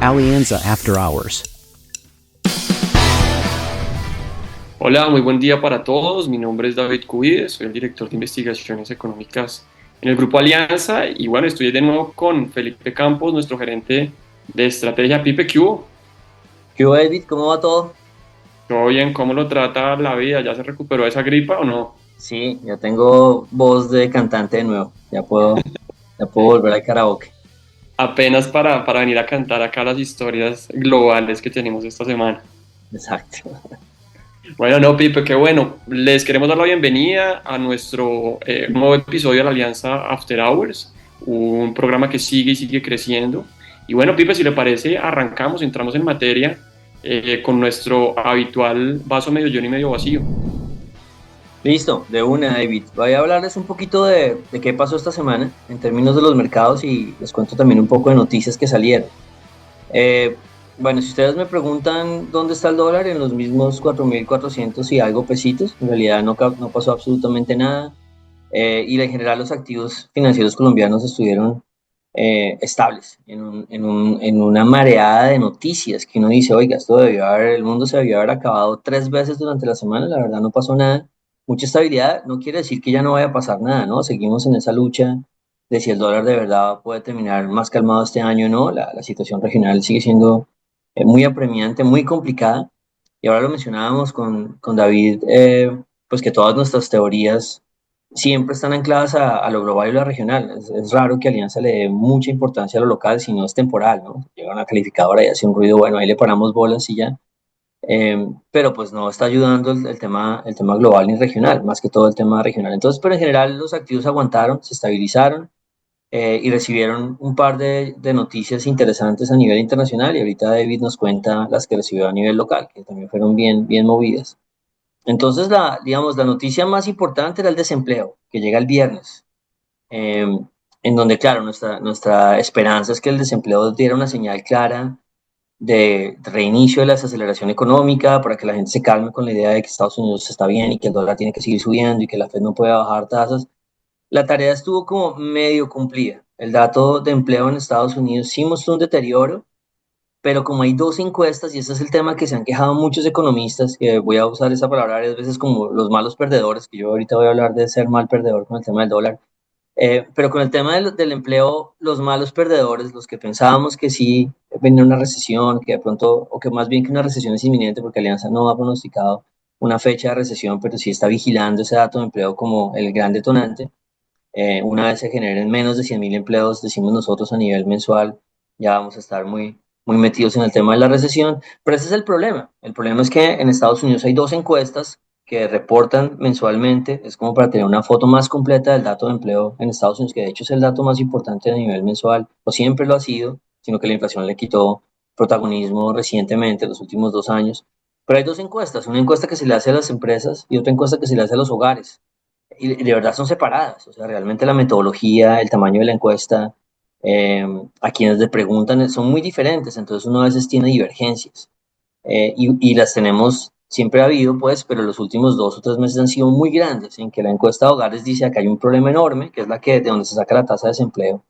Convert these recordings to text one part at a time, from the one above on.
Alianza After Hours. Hola, muy buen día para todos. Mi nombre es David Cubides, soy el director de investigaciones económicas en el Grupo Alianza y bueno, estoy de nuevo con Felipe Campos, nuestro gerente de estrategia. Pipe, ¿qué hubo? ¿Qué hubo, David? ¿Cómo va todo? ¿Todo bien? ¿Cómo lo trata la vida? ¿Ya se recuperó de esa gripa o no? Sí, ya tengo voz de cantante de nuevo. Ya puedo volver al karaoke. Apenas para venir a cantar acá las historias globales que tenemos esta semana. Exacto. Bueno, no, Pipe, qué bueno. Les queremos dar la bienvenida a nuestro nuevo episodio de la Alianza After Hours, un programa que sigue y sigue creciendo. Y bueno, Pipe, si le parece, arrancamos, entramos en materia con nuestro habitual vaso medio lleno y medio vacío. Listo, de una, David. Voy a hablarles un poquito de qué pasó esta semana en términos de los mercados y les cuento también un poco de noticias que salieron. Eh, bueno, si ustedes me preguntan dónde está el dólar, en los mismos 4.400 y algo pesitos, en realidad no pasó absolutamente nada. Y en general los activos financieros colombianos estuvieron estables en una mareada de noticias que uno dice, oiga, el mundo se debió haber acabado 3 veces durante la semana, la verdad no pasó nada. Mucha estabilidad no quiere decir que ya no vaya a pasar nada, ¿no? Seguimos en esa lucha de si el dólar de verdad puede terminar más calmado este año o no. La situación regional sigue siendo muy apremiante, muy complicada. Y ahora lo mencionábamos con David, pues que todas nuestras teorías siempre están ancladas a lo global y lo regional. Es raro que Alianza le dé mucha importancia a lo local si no es temporal, ¿no? Llega una calificadora y hace un ruido, bueno, ahí le paramos bolas y ya. Pero pues no está ayudando el tema global ni regional, más que todo el tema regional. Entonces, pero en general los activos aguantaron, se estabilizaron y recibieron un par de noticias interesantes a nivel internacional y ahorita David nos cuenta las que recibió a nivel local, que también fueron bien, bien movidas. Entonces, digamos, la noticia más importante era el desempleo, que llega el viernes, eh, en donde, claro, nuestra esperanza es que el desempleo diera una señal clara de reinicio de la desaceleración económica para que la gente se calme con la idea de que Estados Unidos está bien y que el dólar tiene que seguir subiendo y que la Fed no puede bajar tasas. La tarea estuvo como medio cumplida. El dato de empleo en Estados Unidos sí mostró un deterioro, pero como hay dos encuestas, y ese es el tema que se han quejado muchos economistas, que voy a usar esa palabra varias veces como los malos perdedores, que yo ahorita voy a hablar de ser mal perdedor con el tema del dólar, pero con el tema del empleo, los malos perdedores, los que pensábamos que sí venía una recesión, que de pronto, o que más bien que una recesión es inminente, porque Alianza no ha pronosticado una fecha de recesión, pero sí está vigilando ese dato de empleo como el gran detonante. Una vez se generen menos de 100.000 empleos, decimos nosotros a nivel mensual, ya vamos a estar muy, muy metidos en el tema de la recesión. Pero ese es el problema. El problema es que en Estados Unidos hay dos encuestas que reportan mensualmente, es como para tener una foto más completa del dato de empleo en Estados Unidos, que de hecho es el dato más importante a nivel mensual, o siempre lo ha sido, sino que la inflación le quitó protagonismo recientemente, los últimos 2 años. Pero hay dos encuestas, una encuesta que se le hace a las empresas y otra encuesta que se le hace a los hogares y de verdad son separadas. O sea, realmente la metodología, el tamaño de la encuesta, eh, a quienes le preguntan son muy diferentes, entonces uno a veces tiene divergencias y las tenemos, siempre ha habido, pues, pero los últimos 2 o 3 meses han sido muy grandes, en que la encuesta de hogares dice que hay un problema enorme, que es la que de donde se saca la tasa de desempleo.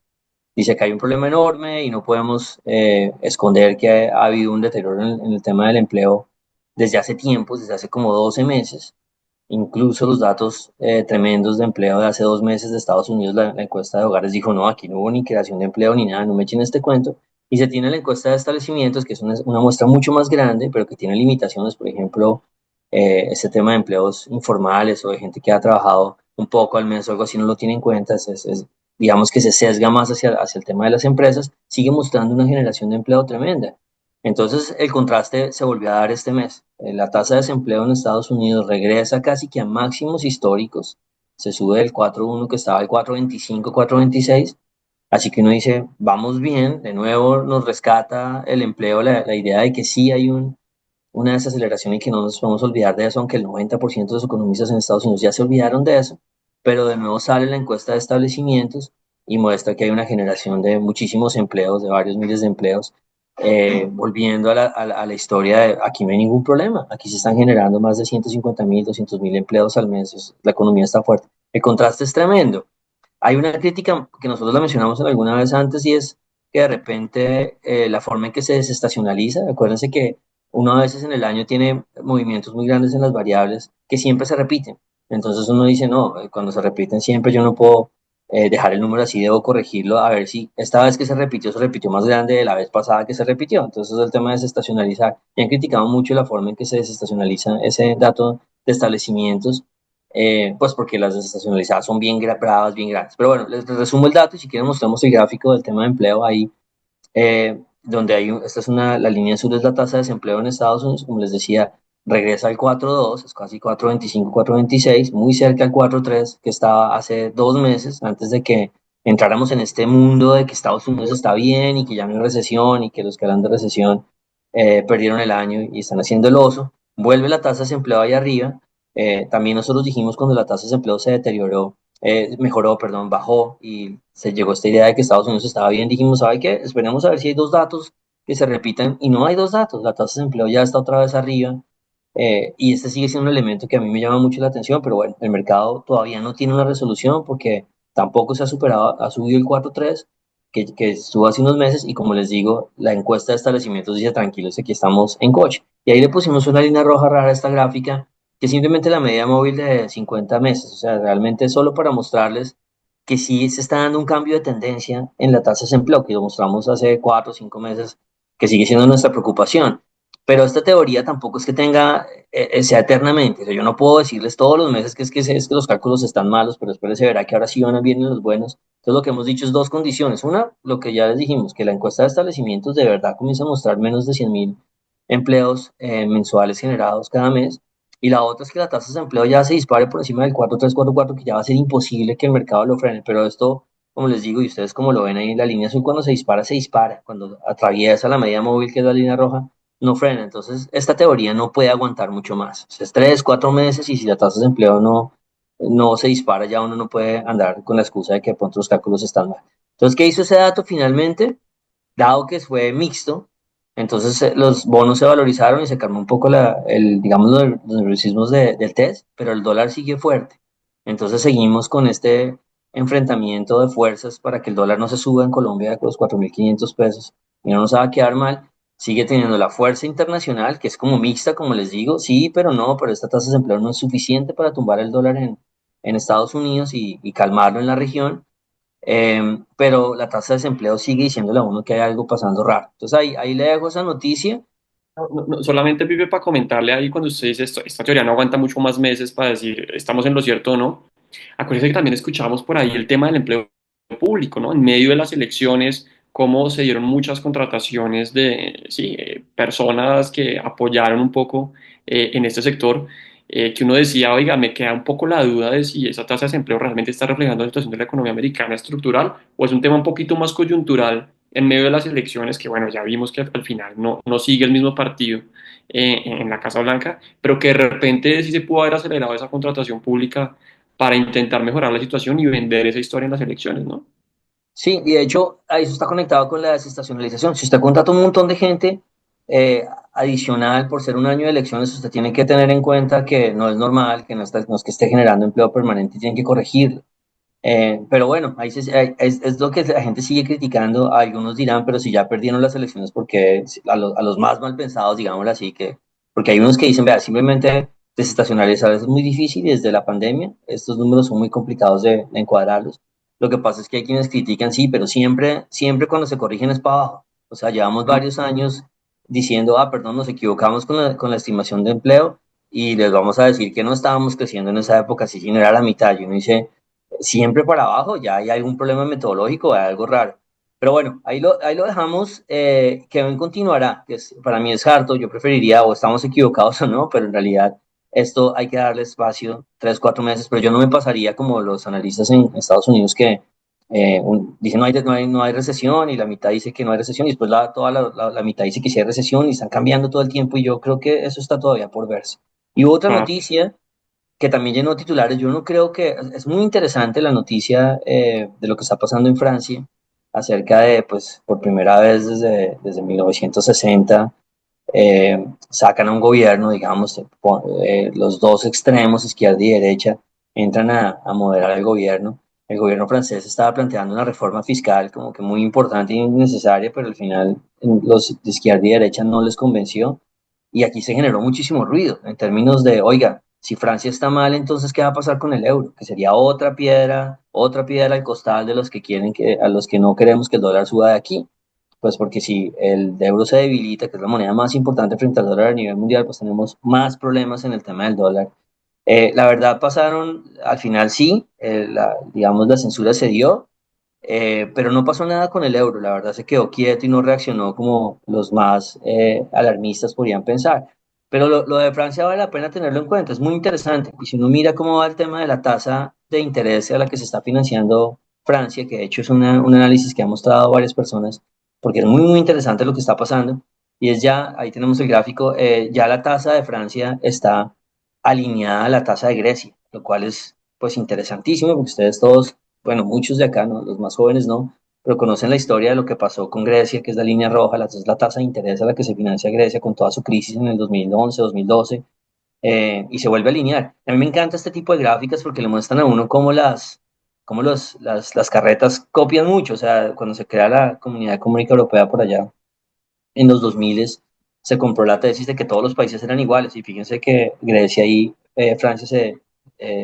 Dice que hay un problema enorme y no podemos esconder que ha habido un deterioro en el tema del empleo desde hace tiempo, desde hace como 12 meses. Incluso los datos tremendos de empleo de hace 2 meses de Estados Unidos, la encuesta de hogares dijo, no, aquí no hubo ni creación de empleo ni nada, no me echen este cuento. Y se tiene la encuesta de establecimientos, que es una muestra mucho más grande, pero que tiene limitaciones, por ejemplo, este tema de empleos informales o de gente que ha trabajado un poco al mes o algo así, no lo tiene en cuenta, digamos que se sesga más hacia el tema de las empresas, sigue mostrando una generación de empleo tremenda. Entonces, el contraste se volvió a dar este mes. La tasa de desempleo en Estados Unidos regresa casi que a máximos históricos. Se sube del 4,1 que estaba al 4,25, 4,26. Así que uno dice, vamos bien, de nuevo nos rescata el empleo, la idea de que sí hay una desaceleración y que no nos podemos olvidar de eso, aunque el 90% de los economistas en Estados Unidos ya se olvidaron de eso. Pero de nuevo sale la encuesta de establecimientos y muestra que hay una generación de muchísimos empleos, de varios miles de empleos volviendo a la historia de aquí no hay ningún problema, aquí se están generando más de 150.000, 200.000 empleos al mes, la economía está fuerte. El contraste es tremendo. Hay una crítica que nosotros la mencionamos en alguna vez antes y es que de repente la forma en que se desestacionaliza, acuérdense que uno a veces en el año tiene movimientos muy grandes en las variables que siempre se repiten. Entonces uno dice, no, cuando se repiten siempre yo no puedo dejar el número así, debo corregirlo a ver si esta vez que se repitió más grande de la vez pasada que se repitió. Entonces el tema de desestacionalizar. Y han criticado mucho la forma en que se desestacionaliza ese dato de establecimientos, pues porque las desestacionalizadas son bien bravas, bien grandes. Pero bueno, les resumo el dato y si quieren mostramos el gráfico del tema de empleo ahí, donde esta es la línea azul es la tasa de desempleo en Estados Unidos, como les decía, regresa al 4.2, es casi 4.25, 4.26, muy cerca al 4.3 que estaba hace 2 meses, antes de que entráramos en este mundo de que Estados Unidos está bien y que ya no hay recesión y que los que hablan de recesión perdieron el año y están haciendo el oso. Vuelve la tasa de desempleo ahí arriba. También nosotros dijimos cuando la tasa de desempleo se deterioró, mejoró, perdón, bajó y se llegó a esta idea de que Estados Unidos estaba bien, dijimos, ¿sabe qué? Esperemos a ver si hay dos datos que se repitan y no hay dos datos, la tasa de desempleo ya está otra vez arriba, y este sigue siendo un elemento que a mí me llama mucho la atención, pero bueno, el mercado todavía no tiene una resolución porque tampoco se ha superado, ha subido el 4.3 que estuvo hace unos meses y como les digo, la encuesta de establecimientos dice tranquilos, aquí estamos en coche. Y ahí le pusimos una línea roja rara a esta gráfica que es simplemente la media móvil de 50 meses, o sea, realmente es solo para mostrarles que sí se está dando un cambio de tendencia en la tasa de desempleo, que lo mostramos hace 4 o 5 meses, que sigue siendo nuestra preocupación. Pero esta teoría tampoco es que sea eternamente. O sea, yo no puedo decirles todos los meses que los cálculos están malos, pero después se verá que ahora sí vienen los buenos. Entonces lo que hemos dicho es dos condiciones. Una, lo que ya les dijimos, que la encuesta de establecimientos de verdad comienza a mostrar menos de 100.000 empleos mensuales generados cada mes. Y la otra es que la tasa de desempleo ya se dispare por encima del 4.3, 4.4, que ya va a ser imposible que el mercado lo frene. Pero esto, como les digo, y ustedes como lo ven ahí en la línea azul, cuando se dispara, se dispara. Cuando atraviesa la media móvil, que es la línea roja, no frena. Entonces, esta teoría no puede aguantar mucho más. O sea, es 3, 4 meses y si la tasa de empleo no se dispara, ya uno no puede andar con la excusa de que de pronto los cálculos están mal. Entonces, ¿qué hizo ese dato finalmente? Dado que fue mixto, entonces los bonos se valorizaron y se calmó un poco digamos, los nerviosismos del test, pero el dólar sigue fuerte. Entonces seguimos con este enfrentamiento de fuerzas para que el dólar no se suba en Colombia a los 4.500 pesos y no nos va a quedar mal. Sigue teniendo la fuerza internacional, que es como mixta, como les digo, sí, pero no, pero esta tasa de desempleo no es suficiente para tumbar el dólar en Estados Unidos y calmarlo en la región. Pero la tasa de desempleo sigue diciéndole a uno que hay algo pasando raro. Entonces ahí le dejo esa noticia. Solamente, Pipe, para comentarle ahí cuando usted dice esto, esta teoría no aguanta mucho más meses para decir estamos en lo cierto o no. Acuérdense que también escuchábamos por ahí el tema del empleo público, ¿no? En medio de las elecciones, cómo se dieron muchas contrataciones de sí, personas que apoyaron un poco en este sector, que uno decía, oiga, me queda un poco la duda de si esa tasa de desempleo realmente está reflejando la situación de la economía americana estructural o es un tema un poquito más coyuntural en medio de las elecciones, que bueno, ya vimos que al final no sigue el mismo partido en la Casa Blanca, pero que de repente sí se pudo haber acelerado esa contratación pública para intentar mejorar la situación y vender esa historia en las elecciones, ¿no? Sí, y de hecho, ahí eso está conectado con la desestacionalización. Si usted contrata un montón de gente adicional por ser un año de elecciones, usted tiene que tener en cuenta que no es normal, que no es que esté generando empleo permanente y tiene que corregirlo. Pero bueno, es lo que la gente sigue criticando. Algunos dirán, pero si ya perdieron las elecciones, porque a los más mal pensados, digámoslo así, porque hay unos que dicen, vea, simplemente desestacionalizar es muy difícil y desde la pandemia estos números son muy complicados de encuadrarlos. Lo que pasa es que hay quienes critican, sí, pero siempre, siempre cuando se corrigen es para abajo. O sea, llevamos varios años diciendo, perdón, nos equivocamos con la estimación de empleo y les vamos a decir que no estábamos creciendo en esa época, si no era la mitad. Y uno dice, siempre para abajo, ya hay algún problema metodológico, hay algo raro. Pero bueno, ahí lo dejamos. Kevin continuará, para mí es harto, yo preferiría, o estamos equivocados o no, pero en realidad esto hay que darle espacio, 3, 4 meses, pero yo no me pasaría como los analistas en Estados Unidos que dicen no hay recesión y la mitad dice que no hay recesión y después toda la mitad dice que sí hay recesión y están cambiando todo el tiempo y yo creo que eso está todavía por verse. Y otra Ah, noticia que también llenó titulares. Yo no creo que es muy interesante la noticia de lo que está pasando en Francia acerca de, pues, por primera vez desde 1960, sacan a un gobierno, digamos, los dos extremos, izquierda y derecha, entran a moderar el gobierno. el gobierno francés estaba planteando una reforma fiscal como que muy importante y necesaria, pero al final los de izquierda y derecha no les convenció. Y aquí se generó muchísimo ruido en términos de, oiga, si Francia está mal, entonces ¿qué va a pasar con el euro? Que sería otra piedra al costal de los que quieren que, a los que no queremos que el dólar suba de aquí. Pues porque si el euro se debilita, que es la moneda más importante frente al dólar a nivel mundial, pues tenemos más problemas en el tema del dólar. La verdad pasaron, al final sí, digamos la censura se dio, pero no pasó nada con el euro, la verdad se quedó quieto y no reaccionó como los más alarmistas podrían pensar. Pero lo de Francia vale la pena tenerlo en cuenta, es muy interesante. Y si uno mira cómo va el tema de la tasa de interés a la que se está financiando Francia, que de hecho es un análisis que ha mostrado varias personas, porque es muy, muy interesante lo que está pasando, y es ya, ahí tenemos el gráfico, ya la tasa de Francia está alineada a la tasa de Grecia, lo cual es pues interesantísimo, porque ustedes todos, bueno, muchos de acá, ¿no? Los más jóvenes no, pero conocen la historia de lo que pasó con Grecia, que es la línea roja, es la tasa de interés a la que se financia Grecia con toda su crisis en el 2011, 2012, y se vuelve a alinear. A mí me encanta este tipo de gráficas porque le muestran a uno cómo las carretas copian mucho, o sea, cuando se crea la Comunidad Económica Europea por allá, en los 2000 se compró la tesis de que todos los países eran iguales, y fíjense que Grecia y Francia se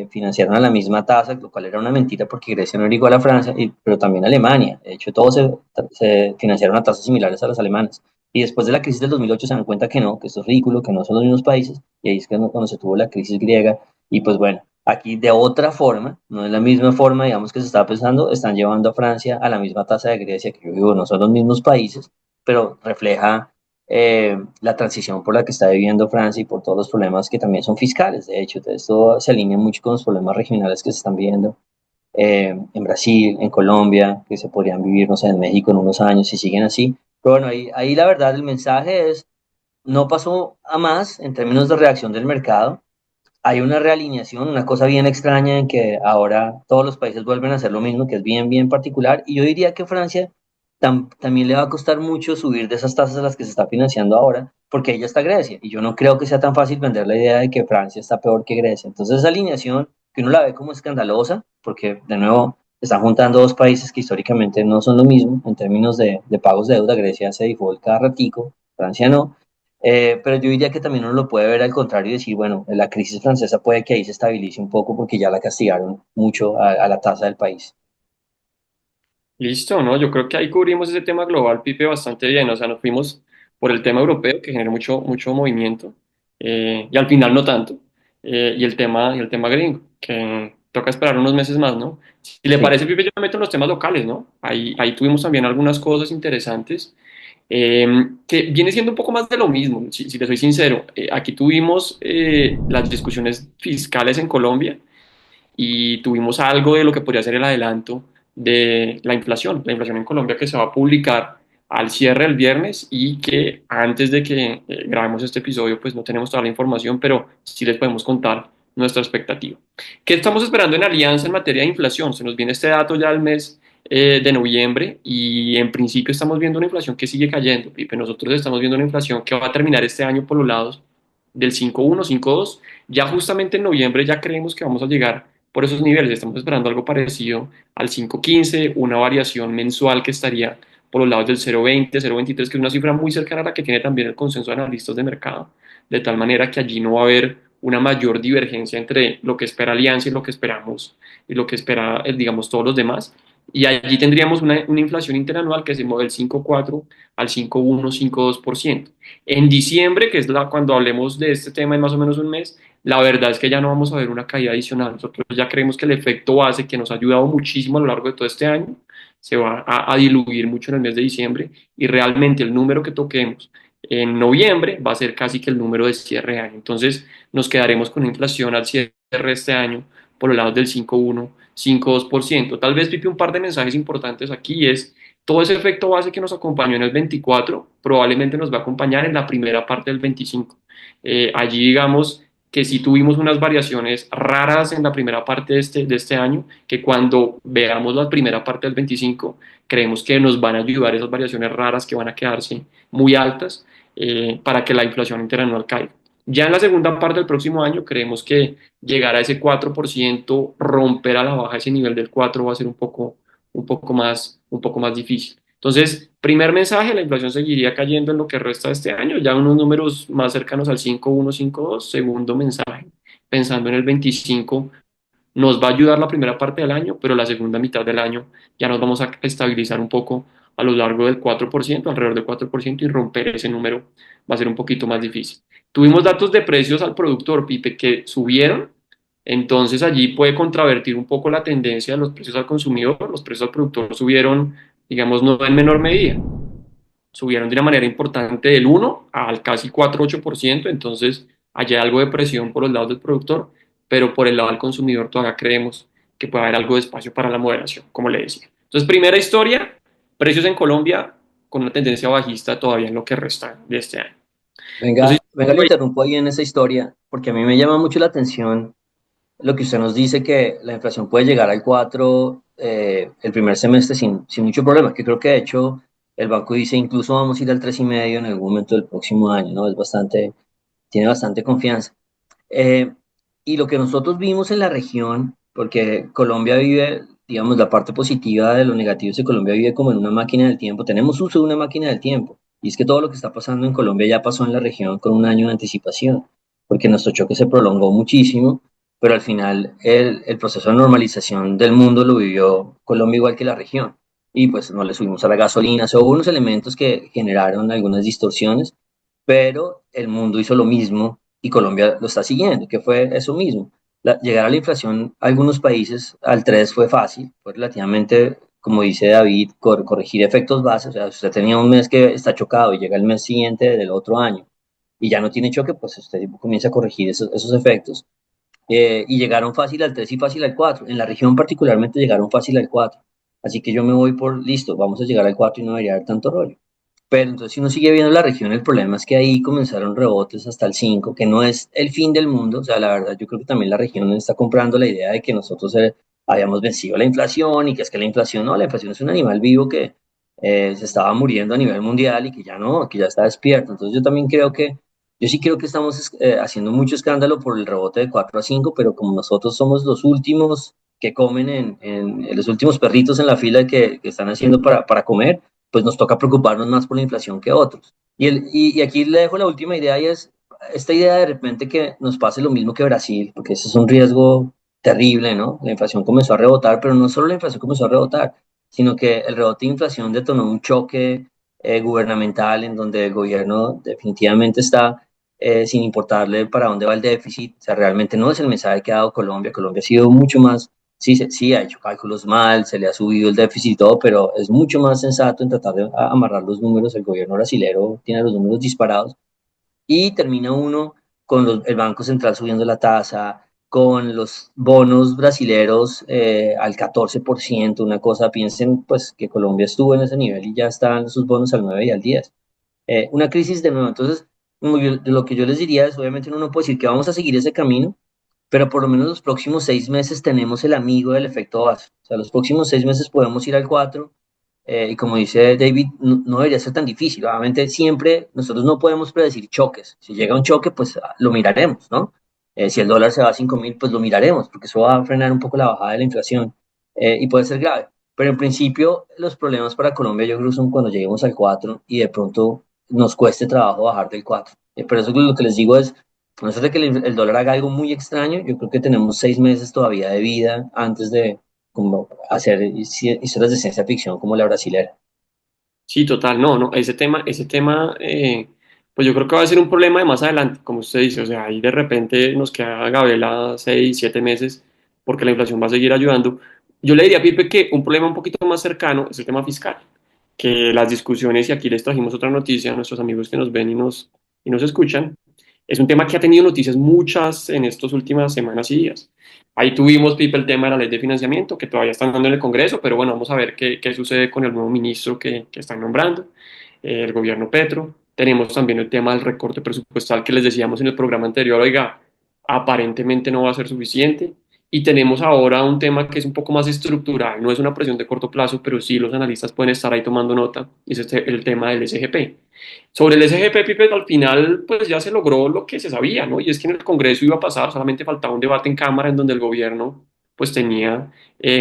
financiaron a la misma tasa, lo cual era una mentira porque Grecia no era igual a Francia, pero también Alemania. De hecho, todos se financiaron a tasas similares a las alemanas. Y después de la crisis del 2008 se dan cuenta que no, que esto es ridículo, que no son los mismos países, y ahí es cuando se tuvo la crisis griega. Y pues bueno, aquí de otra forma, no es la misma forma, digamos, que se está pensando, están llevando a Francia a la misma tasa de Grecia, que yo digo, no son los mismos países, pero refleja la transición por la que está viviendo Francia y por todos los problemas que también son fiscales. De hecho, esto se alinea mucho con los problemas regionales que se están viendo en Brasil, en Colombia, que se podrían vivir, no sé, en México en unos años si siguen así. Pero bueno, ahí la verdad el mensaje es, no pasó a más en términos de reacción del mercado. Hay una realineación, una cosa bien extraña en que ahora todos los países vuelven a hacer lo mismo, que es bien, bien particular. Y yo diría que Francia también le va a costar mucho subir de esas tasas a las que se está financiando ahora, porque ella está Grecia. Y yo no creo que sea tan fácil vender la idea de que Francia está peor que Grecia. Entonces esa alineación, que uno la ve como escandalosa, porque de nuevo están juntando dos países que históricamente no son lo mismo en términos de pagos de deuda. Grecia se default cada ratico, Francia no. Pero yo diría que también uno lo puede ver al contrario y decir, bueno, la crisis francesa puede que ahí se estabilice un poco porque ya la castigaron mucho a la tasa del país. Listo, ¿no? Yo creo que ahí cubrimos ese tema global, Pipe, bastante bien. O sea, nos fuimos por el tema europeo, que generó mucho, mucho movimiento, y al final no tanto. Y el tema gringo, que toca esperar unos meses más, ¿no? Si le Sí. parece, Pipe, yo me meto en los temas locales, ¿no? Ahí tuvimos también algunas cosas interesantes, que viene siendo un poco más de lo mismo, si le soy sincero. Aquí tuvimos las discusiones fiscales en Colombia y tuvimos algo de lo que podría ser el adelanto de la inflación en Colombia que se va a publicar al cierre el viernes y que antes de que grabemos este episodio pues no tenemos toda la información, pero sí les podemos contar nuestra expectativa. ¿Qué estamos esperando en Alianza en materia de inflación? Se nos viene este dato ya al mes de noviembre y en principio estamos viendo una inflación que sigue cayendo, Pipe. Nosotros estamos viendo una inflación que va a terminar este año por los lados del 5,1, 5,2. Ya justamente en noviembre ya creemos que vamos a llegar por esos niveles. Estamos esperando algo parecido al 5,15, una variación mensual que estaría por los lados del 0,20, 0,23, que es una cifra muy cercana a la que tiene también el consenso de analistas de mercado, de tal manera que allí no va a haber una mayor divergencia entre lo que espera Alianza y lo que esperamos y lo que espera, digamos, todos los demás. Y allí tendríamos una inflación interanual que se mueve del 5,4 al 5,1, 5,2%. En diciembre, que es cuando hablemos de este tema en más o menos un mes, la verdad es que ya no vamos a ver una caída adicional. Nosotros ya creemos que el efecto base que nos ha ayudado muchísimo a lo largo de todo este año se va a diluir mucho en el mes de diciembre y realmente el número que toquemos en noviembre va a ser casi que el número de cierre de año. Entonces nos quedaremos con una inflación al cierre de este año por los lados del 5,1, 5,2%. Tal vez, Pipe, un par de mensajes importantes aquí es todo ese efecto base que nos acompañó en el 24 probablemente nos va a acompañar en la primera parte del 25. Allí digamos que sí tuvimos unas variaciones raras en la primera parte de este año, que cuando veamos la primera parte del 25, creemos que nos van a ayudar esas variaciones raras que van a quedarse muy altas para que la inflación interanual caiga. Ya en la segunda parte del próximo año creemos que llegar a ese 4%, romper a la baja ese nivel del 4 va a ser un poco más difícil. Entonces, primer mensaje, la inflación seguiría cayendo en lo que resta de este año, ya unos números más cercanos al 5,1, 5,2. Segundo mensaje, pensando en el 25, nos va a ayudar la primera parte del año, pero la segunda mitad del año ya nos vamos a estabilizar un poco a lo largo del 4%, alrededor del 4%, y romper ese número va a ser un poquito más difícil. Tuvimos datos de precios al productor, Pipe, que subieron, entonces allí puede contravertir un poco la tendencia de los precios al consumidor. Los precios al productor subieron, digamos, no en menor medida, subieron de una manera importante del 1 al casi 4,8%, entonces allá hay algo de presión por los lados del productor, pero por el lado del consumidor todavía creemos que puede haber algo de espacio para la moderación, como le decía. Entonces, primera historia, precios en Colombia con una tendencia bajista todavía en lo que resta de este año. Entonces, Venga, le interrumpo ahí en esa historia, porque a mí me llama mucho la atención lo que usted nos dice que la inflación puede llegar al 4 el primer semestre sin mucho problema, que creo que de hecho el banco dice incluso vamos a ir al 3,5 en algún momento del próximo año, ¿no? Es bastante, tiene bastante confianza. Eh, y lo que nosotros vimos en la región, porque Colombia vive, digamos, la parte positiva de lo negativo es que Colombia vive como en una máquina del tiempo, tenemos uso de una máquina del tiempo, y es que todo lo que está pasando en Colombia ya pasó en la región con un año de anticipación, porque nuestro choque se prolongó muchísimo, pero al final el proceso de normalización del mundo lo vivió Colombia igual que la región, y pues no le subimos a la gasolina, o sea, hubo unos elementos que generaron algunas distorsiones, pero el mundo hizo lo mismo y Colombia lo está siguiendo, que fue eso mismo. Llegar a la inflación a algunos países al 3 fue fácil, fue relativamente, como dice David, corregir efectos bases. O sea, si usted tenía un mes que está chocado y llega el mes siguiente del otro año y ya no tiene choque, pues usted comienza a corregir esos efectos. Y llegaron fácil al 3 y fácil al 4. En la región particularmente llegaron fácil al 4. Así que yo me voy por listo, vamos a llegar al 4 y no debería haber tanto rollo. Pero entonces si uno sigue viendo la región, el problema es que ahí comenzaron rebotes hasta el 5, que no es el fin del mundo. O sea, la verdad, yo creo que también la región está comprando la idea de que nosotros habíamos vencido la inflación y que es que la inflación, no, la inflación es un animal vivo que se estaba muriendo a nivel mundial y que ya no, que ya está despierto. Entonces yo también creo que, yo sí creo que estamos haciendo mucho escándalo por el rebote de 4 a 5, pero como nosotros somos los últimos que comen en los últimos perritos en la fila que están haciendo para comer, pues nos toca preocuparnos más por la inflación que otros. Y aquí le dejo la última idea y es esta idea de repente que nos pase lo mismo que Brasil, porque ese es un riesgo terrible, ¿no? La inflación comenzó a rebotar, pero no solo la inflación comenzó a rebotar, sino que el rebote de inflación detonó un choque gubernamental en donde el gobierno definitivamente está sin importarle para dónde va el déficit. O sea, realmente no es el mensaje que ha dado Colombia. Colombia ha sido mucho más. Sí, sí, ha hecho cálculos mal, se le ha subido el déficit y todo, pero es mucho más sensato en tratar de amarrar los números. El gobierno brasilero tiene los números disparados y termina uno con el Banco Central subiendo la tasa, con los bonos brasileros al 14%, una cosa, piensen pues que Colombia estuvo en ese nivel y ya están sus bonos al 9 y al 10. Una crisis de nuevo, entonces lo que yo les diría es, obviamente uno no puede decir que vamos a seguir ese camino, pero por lo menos los próximos 6 meses tenemos el amigo del efecto base. O sea, los próximos 6 meses podemos ir al 4 y como dice David, no debería ser tan difícil. Obviamente siempre nosotros no podemos predecir choques. Si llega un choque, pues lo miraremos, ¿no? Si el dólar se va a 5.000, pues lo miraremos, porque eso va a frenar un poco la bajada de la inflación y puede ser grave. Pero en principio los problemas para Colombia yo creo son cuando lleguemos al 4 y de pronto nos cueste trabajo bajar del 4. Pero eso lo que les digo es, a no ser de que el dólar haga algo muy extraño, yo creo que tenemos 6 meses todavía de vida antes de como hacer historias de ciencia ficción como la brasilera. sí, total, no, no, ese tema, pues yo creo que va a ser un problema de más adelante, como usted dice, o sea, ahí de repente nos queda Gabela 6, 7 meses, porque la inflación va a seguir ayudando. Yo le diría a Pipe que un problema un poquito más cercano es el tema fiscal, que las discusiones, y aquí les trajimos otra noticia a nuestros amigos que nos ven y nos escuchan, es un tema que ha tenido noticias muchas en estas últimas semanas y días. Ahí tuvimos, Pipe, el tema de la ley de financiamiento, que todavía están dando en el Congreso, pero bueno, vamos a ver qué sucede con el nuevo ministro que están nombrando, el gobierno Petro. Tenemos también el tema del recorte presupuestal que les decíamos en el programa anterior, oiga, aparentemente no va a ser suficiente. y tenemos ahora un tema que es un poco más estructural, no es una presión de corto plazo, pero sí los analistas pueden estar ahí tomando nota, y es el tema del SGP. Sobre el SGP, Pipe, al final pues ya se logró lo que se sabía, ¿no? Y es que en el Congreso iba a pasar, solamente faltaba un debate en Cámara en donde el gobierno pues tenía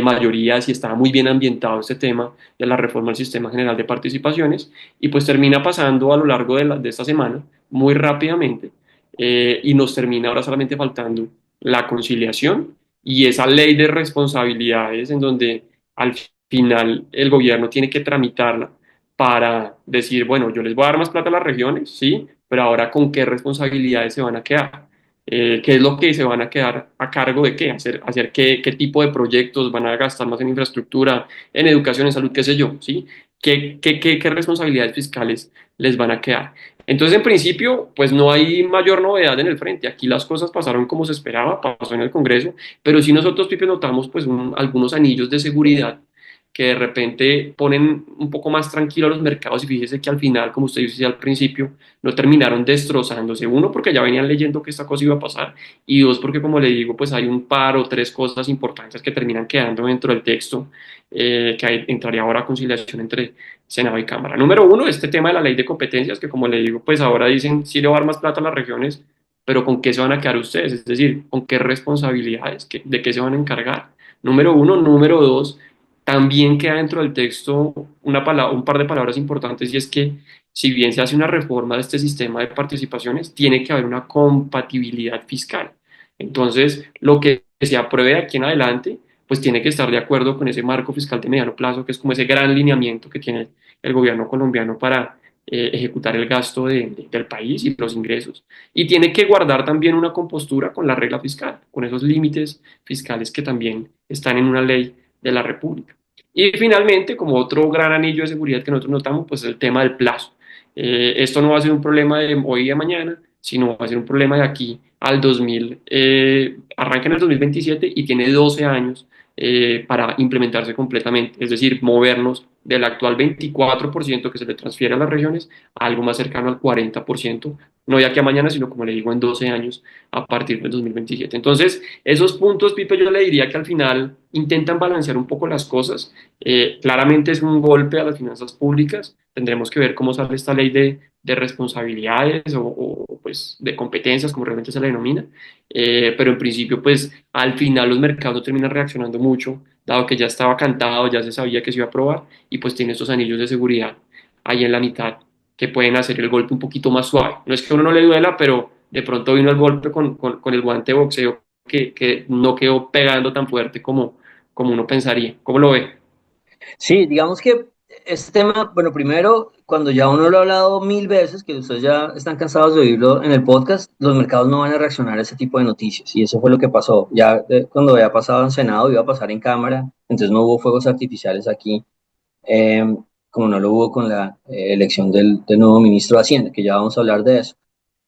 mayorías y estaba muy bien ambientado este tema de la reforma del Sistema General de Participaciones, y pues termina pasando a lo largo de esta semana, muy rápidamente, y nos termina ahora solamente faltando la conciliación y esa ley de responsabilidades en donde al final el gobierno tiene que tramitarla para decir, bueno, yo les voy a dar más plata a las regiones, sí, pero ahora con qué responsabilidades se van a quedar. ¿Qué es lo que se van a quedar a cargo de qué? Hacer qué tipo de proyectos van a gastar más en infraestructura, en educación, en salud, qué sé yo, ¿sí? ¿Qué responsabilidades fiscales les van a quedar? Entonces, en principio, pues no hay mayor novedad en el frente. Aquí las cosas pasaron como se esperaba, pasó en el Congreso, pero sí nosotros, Pipe, notamos pues algunos anillos de seguridad que de repente ponen un poco más tranquilo a los mercados, y fíjese que al final, como usted decía al principio, no terminaron destrozándose. Uno, porque ya venían leyendo que esta cosa iba a pasar, y dos, porque como le digo, pues hay un par o tres cosas importantes que terminan quedando dentro del texto, entraría ahora a conciliación entre Senado y Cámara. Número uno, este tema de la ley de competencias, que como le digo, pues ahora dicen sí le va a dar más plata a las regiones, pero ¿con qué se van a quedar ustedes? Es decir, ¿con qué responsabilidades? ¿De qué se van a encargar? Número uno. Número dos, también queda dentro del texto un par de palabras importantes, y es que si bien se hace una reforma de este sistema de participaciones, tiene que haber una compatibilidad fiscal. Entonces, lo que se apruebe de aquí en adelante, pues tiene que estar de acuerdo con ese marco fiscal de mediano plazo, que es como ese gran lineamiento que tiene el gobierno colombiano para ejecutar el gasto del país y los ingresos. Y tiene que guardar también una compostura con la regla fiscal, con esos límites fiscales que también están en una ley de la República. Y finalmente, como otro gran anillo de seguridad que nosotros notamos, pues el tema del plazo. Esto no va a ser un problema de hoy y de mañana, sino va a ser un problema de aquí al 2000, arranca en el 2027 y tiene 12 años para implementarse completamente, es decir, movernos del actual 24% que se le transfiere a las regiones a algo más cercano al 40%, no ya que a mañana, sino como le digo, en 12 años a partir del 2027. Entonces, esos puntos, Pipe, yo le diría que al final intentan balancear un poco las cosas. Claramente es un golpe a las finanzas públicas, tendremos que ver cómo sale esta ley de responsabilidades pues de competencias, como realmente se le denomina, pero en principio pues al final los mercados no terminan reaccionando mucho, dado que ya estaba cantado, ya se sabía que se iba a aprobar, y pues tiene estos anillos de seguridad ahí en la mitad que pueden hacer el golpe un poquito más suave. No es que a uno no le duela, pero de pronto vino el golpe con el guante de boxeo que no quedó pegando tan fuerte como uno pensaría. ¿Cómo lo ve? Sí, digamos que este tema, bueno, primero, cuando ya uno lo ha hablado mil veces, que ustedes ya están cansados de oírlo en el podcast, los mercados no van a reaccionar a ese tipo de noticias. Y eso fue lo que pasó. Ya cuando había pasado en Senado, iba a pasar en Cámara, entonces no hubo fuegos artificiales aquí, eh, como no lo hubo con la elección del nuevo ministro de Hacienda, que ya vamos a hablar de eso.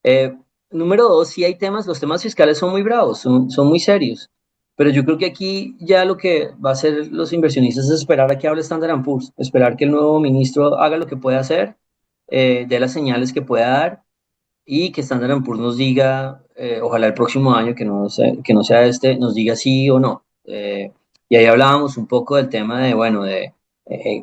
Eh, Número dos, sí hay temas, los temas fiscales son muy bravos, son muy serios, pero yo creo que aquí ya lo que va a hacer los inversionistas es esperar a que hable Standard Poor's, esperar que el nuevo ministro haga lo que pueda hacer, dé las señales que pueda dar, y que Standard Poor's nos diga, ojalá el próximo año, que no sea este, nos diga sí o no. Y ahí hablábamos un poco del tema de, bueno, de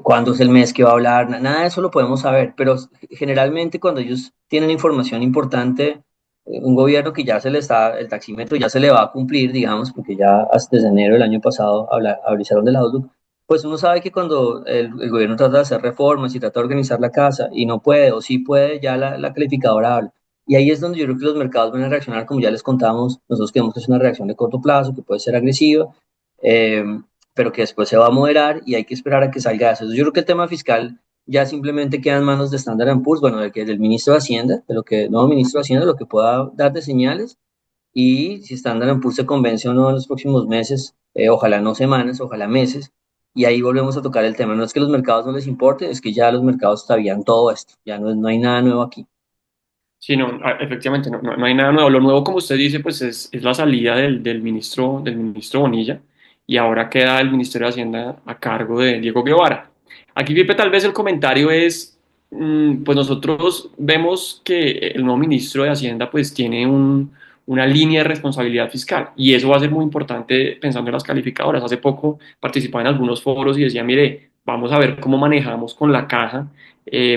cuándo es el mes que va a hablar, nada de eso lo podemos saber, pero generalmente cuando ellos tienen información importante, un gobierno que ya se le está, el taxímetro ya se le va a cumplir, digamos, porque ya hasta desde enero del año pasado avisaron del Outlook, pues uno sabe que cuando el gobierno trata de hacer reformas y trata de organizar la casa y no puede o sí puede, ya la calificadora habla. Y ahí es donde yo creo que los mercados van a reaccionar, como ya les contamos, nosotros creemos que es una reacción de corto plazo, que puede ser agresiva, eh, pero que después se va a moderar y hay que esperar a que salga eso. Entonces, yo creo que el tema fiscal ya simplemente queda en manos de Standard Poor's, bueno, del ministro de Hacienda, de lo que, nuevo ministro de Hacienda, lo que pueda dar de señales, y si Standard Poor's se convence o no en los próximos meses, ojalá no semanas, ojalá meses, y ahí volvemos a tocar el tema. No es que los mercados no les importe, es que ya los mercados sabían todo esto, ya no hay nada nuevo aquí. Sí, no, efectivamente, no hay nada nuevo. Lo nuevo, como usted dice, pues es la salida del ministro Bonilla, y ahora queda el Ministerio de Hacienda a cargo de Diego Guevara. Aquí, Pipe, tal vez el comentario es, pues nosotros vemos que el nuevo ministro de Hacienda pues tiene una línea de responsabilidad fiscal. Y eso va a ser muy importante pensando en las calificadoras. Hace poco participaba en algunos foros y decía, mire, vamos a ver cómo manejamos con la caja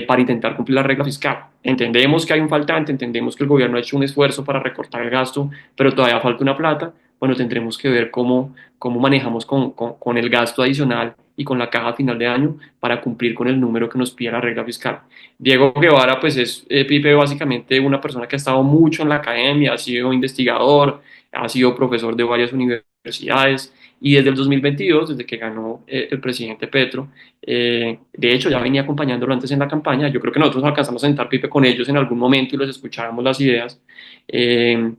para intentar cumplir la regla fiscal. Entendemos que hay un faltante, entendemos que el gobierno ha hecho un esfuerzo para recortar el gasto, pero todavía falta una plata. Bueno, tendremos que ver cómo manejamos con el gasto adicional y con la caja a final de año para cumplir con el número que nos pide la regla fiscal. Diego Guevara, pues es, Pipe, básicamente una persona que ha estado mucho en la academia, ha sido investigador, ha sido profesor de varias universidades y desde el 2022, desde que ganó el presidente Petro, de hecho ya venía acompañándolo antes en la campaña, yo creo que nosotros alcanzamos a sentar Pipe con ellos en algún momento y les escuchábamos las ideas,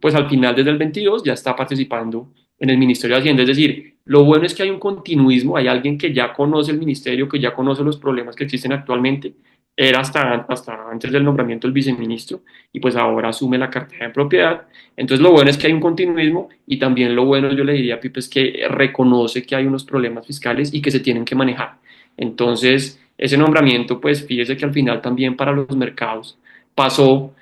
pues al final desde el 22 ya está participando en el Ministerio de Hacienda, es decir, lo bueno es que hay un continuismo, hay alguien que ya conoce el ministerio, que ya conoce los problemas que existen actualmente, era hasta antes del nombramiento del viceministro y pues ahora asume la cartera de propiedad. Entonces lo bueno es que hay un continuismo y también lo bueno yo le diría a Pipe es que reconoce que hay unos problemas fiscales y que se tienen que manejar. Entonces ese nombramiento pues fíjese que al final también para los mercados pasó